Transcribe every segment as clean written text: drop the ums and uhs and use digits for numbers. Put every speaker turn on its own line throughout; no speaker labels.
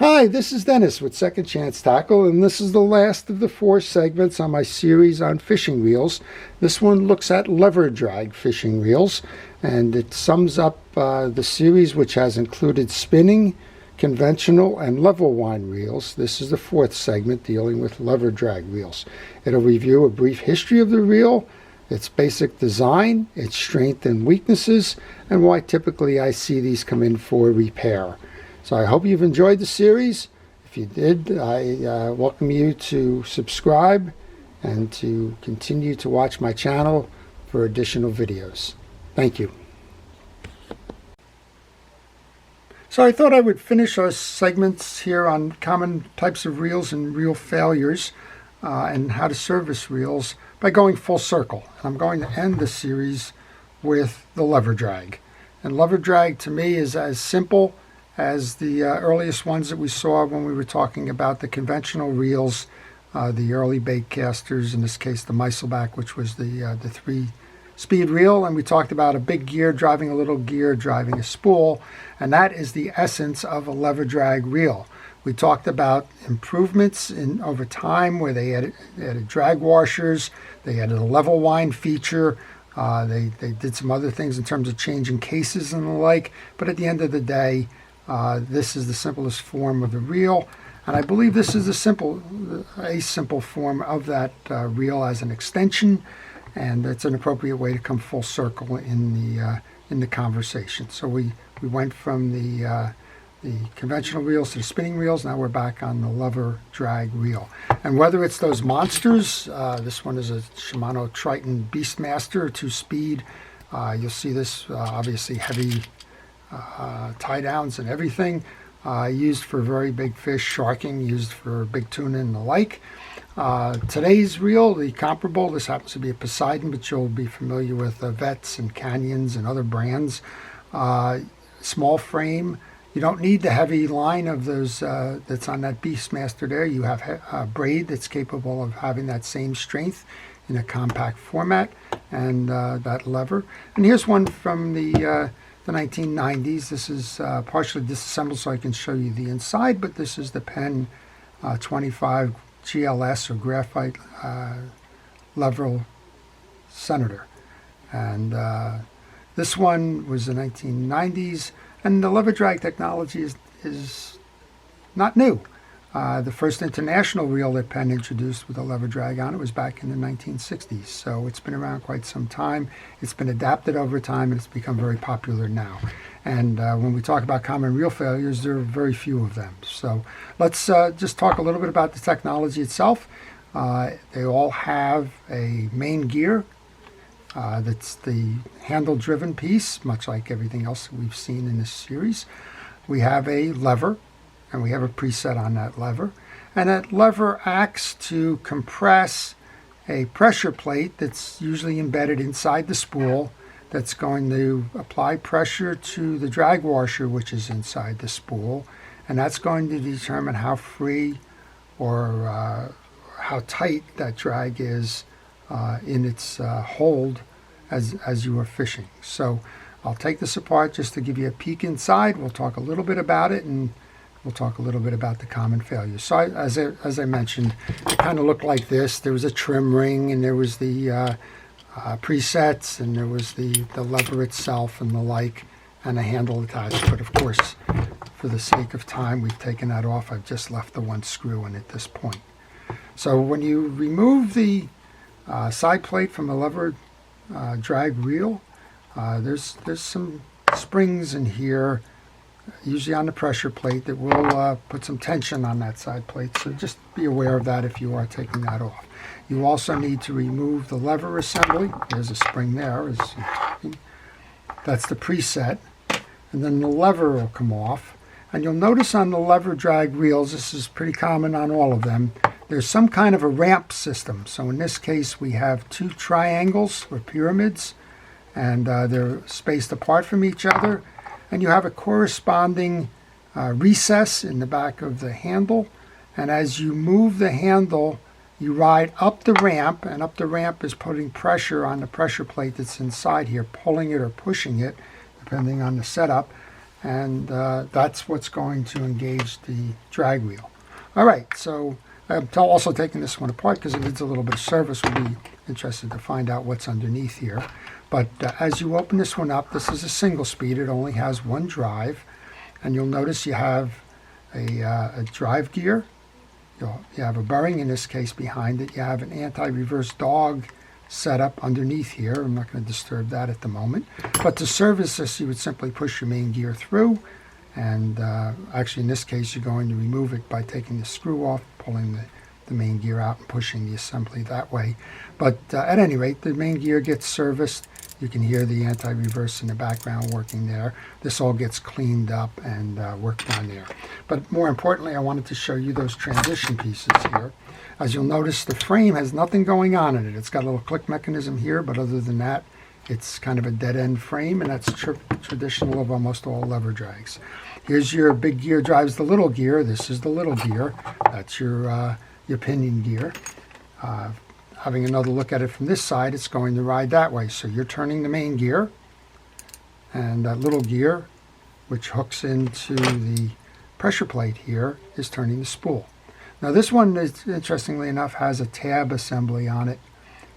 Hi, this is Dennis with Second Chance Tackle, and this is the last of the 4 segments on my series on fishing reels. This one looks at lever drag fishing reels, and it sums up the series, which has included spinning, conventional, and level wind reels. This is the 4th segment dealing with lever drag reels. It'll review a brief history of the reel, its basic design, its strengths and weaknesses, and why typically I see these come in for repair. So I hope you've enjoyed the series. If you did, I welcome you to subscribe and to continue to watch my channel for additional videos. Thank you. So I thought I would finish our segments here on common types of reels and reel failures and how to service reels by going full circle. And I'm going to end the series with the lever drag. And lever drag to me is as simple as the earliest ones that we saw when we were talking about the conventional reels, the early bait casters, in this case the Meiselbach, which was the 3-speed reel, and we talked about a big gear driving a little gear driving a spool, and that is the essence of a lever drag reel. We talked about improvements over time where they added drag washers, they added a level wind feature, they did some other things in terms of changing cases and the like, but at the end of the day, this is the simplest form of the reel, and I believe this is a simple form of that reel as an extension, and it's an appropriate way to come full circle in the conversation. So we went from the conventional reels to the spinning reels. Now we're back on the lever drag reel, and whether it's those monsters, this one is a Shimano Triton Beastmaster 2-speed. You'll see this obviously heavy tie downs and everything, used for very big fish, sharking, used for big tuna and the like. Today's reel, the comparable, this happens to be a Poseidon, but you'll be familiar with Vets and Canyons and other brands. Small frame. You don't need the heavy line of those that's on that Beastmaster there. You have a braid that's capable of having that same strength in a compact format, and that lever. And here's one from the 1990s. This is partially disassembled so I can show you the inside, but this is the Penn 25 GLS or graphite lever Senator. And this one was the 1990s, and the lever drag technology is not new. The first international reel that Penn introduced with a lever drag on it was back in the 1960s. So it's been around quite some time. It's been adapted over time, and it's become very popular now. And when we talk about common reel failures, there are very few of them. So let's just talk a little bit about the technology itself. They all have a main gear. That's the handle-driven piece, much like everything else that we've seen in this series. We have a lever, and we have a preset on that lever. And that lever acts to compress a pressure plate that's usually embedded inside the spool that's going to apply pressure to the drag washer, which is inside the spool. And that's going to determine how free or how tight that drag is in its hold as you are fishing. So I'll take this apart just to give you a peek inside. We'll talk a little bit about it, and we'll talk a little bit about the common failures. So as I mentioned, it kind of looked like this. There was a trim ring, and there was the presets, and there was the lever itself and the like, and a handle attached. But of course, for the sake of time, we've taken that off. I've just left the one screw in at this point. So when you remove the side plate from a lever drag reel, there's some springs in here, usually on the pressure plate, that will put some tension on that side plate. So just be aware of that if you are taking that off. You also need to remove the lever assembly. There's a spring there. That's the preset. And then the lever will come off. And you'll notice on the lever drag reels, this is pretty common on all of them, there's some kind of a ramp system. So in this case, we have 2 triangles or pyramids, and they're spaced apart from each other. And you have a corresponding recess in the back of the handle. And as you move the handle, you ride up the ramp, and up the ramp is putting pressure on the pressure plate that's inside here, pulling it or pushing it, depending on the setup. and that's what's going to engage the drag wheel. All right, so I'm also taking this one apart because it needs a little bit of service. We'll be interested to find out what's underneath here. But as you open this one up, this is a single speed. It only has one drive, and you'll notice you have a drive gear. You have a bearing, in this case, behind it. You have an anti-reverse dog setup underneath here. I'm not going to disturb that at the moment. But to service this, you would simply push your main gear through. And actually, in this case, you're going to remove it by taking the screw off, pulling the main gear out, and pushing the assembly that way. But at any rate, the main gear gets serviced. You can hear the anti-reverse in the background working there. This all gets cleaned up and worked on there. But more importantly, I wanted to show you those transition pieces here. As you'll notice, the frame has nothing going on in it. It's got a little click mechanism here, but other than that, it's kind of a dead-end frame, and that's traditional of almost all lever drags. Here's your big gear drives the little gear. This is the little gear. That's your pinion gear. Having another look at it from this side, it's going to ride that way. So you're turning the main gear, and that little gear, which hooks into the pressure plate here, is turning the spool. Now this one, is, interestingly enough, has a tab assembly on it.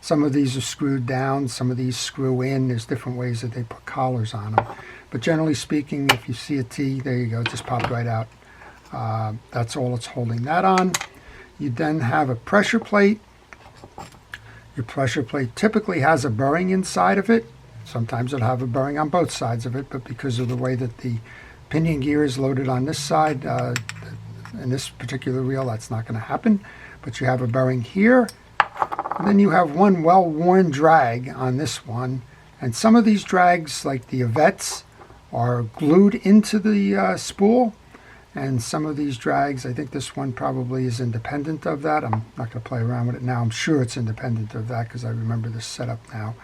Some of these are screwed down, some of these screw in. There's different ways that they put collars on them. But generally speaking, if you see a T, there you go, it just popped right out. That's all it's holding that on. You then have a pressure plate. Your pressure plate typically has a bearing inside of it. Sometimes it'll have a bearing on both sides of it, but because of the way that the pinion gear is loaded on this side, in this particular reel, that's not going to happen. But you have a bearing here, and then you have one well-worn drag on this one. And some of these drags, like the Yvette's, are glued into the spool. And some of these drags, I think this one probably is independent of that. I'm not going to play around with it now. I'm sure it's independent of that because I remember this setup now.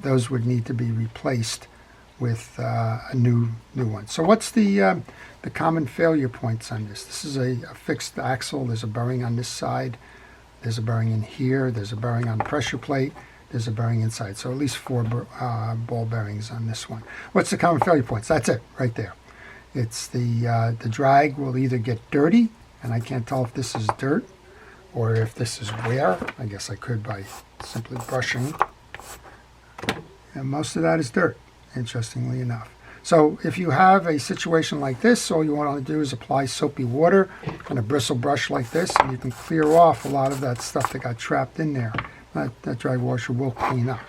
Those would need to be replaced with a new one. So what's the common failure points on this? This is a fixed axle. There's a bearing on this side. There's a bearing in here. There's a bearing on the pressure plate. There's a bearing inside. So at least 4 ball bearings on this one. What's the common failure points? That's it right there. It's the drag will either get dirty, and I can't tell if this is dirt or if this is wear. I guess I could by simply brushing. And most of that is dirt, interestingly enough. So if you have a situation like this, all you want to do is apply soapy water and a bristle brush like this, and you can clear off a lot of that stuff that got trapped in there. That drag washer will clean up.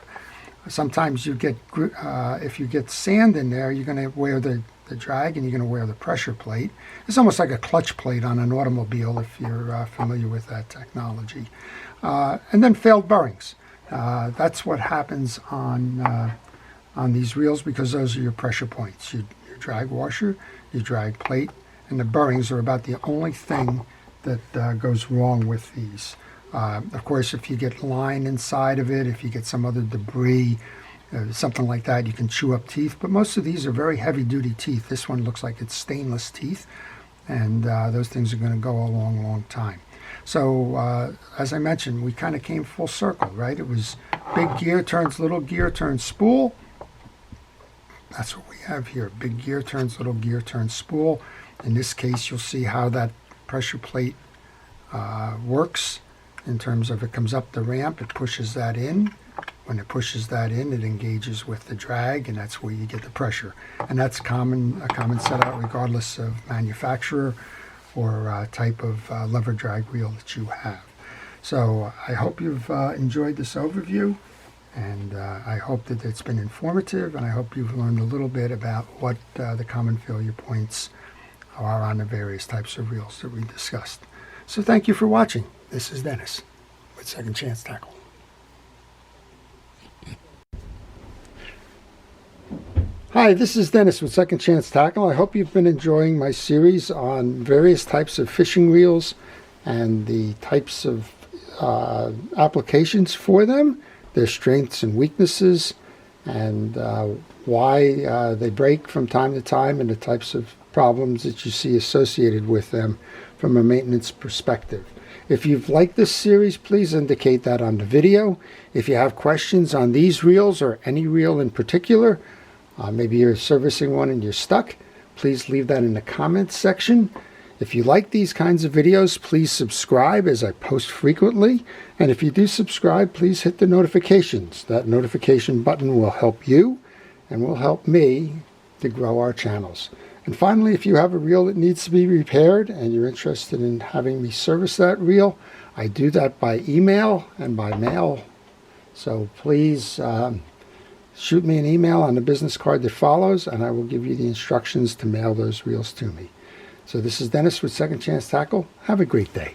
Sometimes you get, if you get sand in there, you're going to wear the drag and you're going to wear the pressure plate. It's almost like a clutch plate on an automobile if you're familiar with that technology. And then failed bearings. That's what happens on these reels because those are your pressure points. Your drag washer, your drag plate, and the bearings are about the only thing that goes wrong with these. Of course, if you get line inside of it, if you get some other debris, something like that, you can chew up teeth. But most of these are very heavy-duty teeth. This one looks like it's stainless teeth, and those things are going to go a long, long time. So, as I mentioned, we kind of came full circle, right? It was big gear turns little gear turns spool. That's what we have here. Big gear turns little gear turns spool. In this case, you'll see how that pressure plate works in terms of it comes up the ramp, it pushes that in. When it pushes that in, it engages with the drag, and that's where you get the pressure. And that's a common setup regardless of manufacturer or type of lever drag reel that you have. So I hope you've enjoyed this overview, and I hope that it's been informative, and I hope you've learned a little bit about what the common failure points are on the various types of reels that we discussed. So thank you for watching. This is Dennis with Second Chance Tackle. Hi, this is Dennis with Second Chance Tackle. I hope you've been enjoying my series on various types of fishing reels and the types of applications for them, their strengths and weaknesses, and why they break from time to time, and the types of problems that you see associated with them from a maintenance perspective. If you've liked this series, please indicate that on the video. If you have questions on these reels or any reel in particular, maybe you're servicing one and you're stuck, please leave that in the comments section. If you like these kinds of videos, please subscribe as I post frequently. And if you do subscribe, please hit the notifications. That notification button will help you and will help me to grow our channels. And finally, if you have a reel that needs to be repaired and you're interested in having me service that reel, I do that by email and by mail. So please shoot me an email on the business card that follows, and I will give you the instructions to mail those reels to me. So this is Dennis with Second Chance Tackle. Have a great day.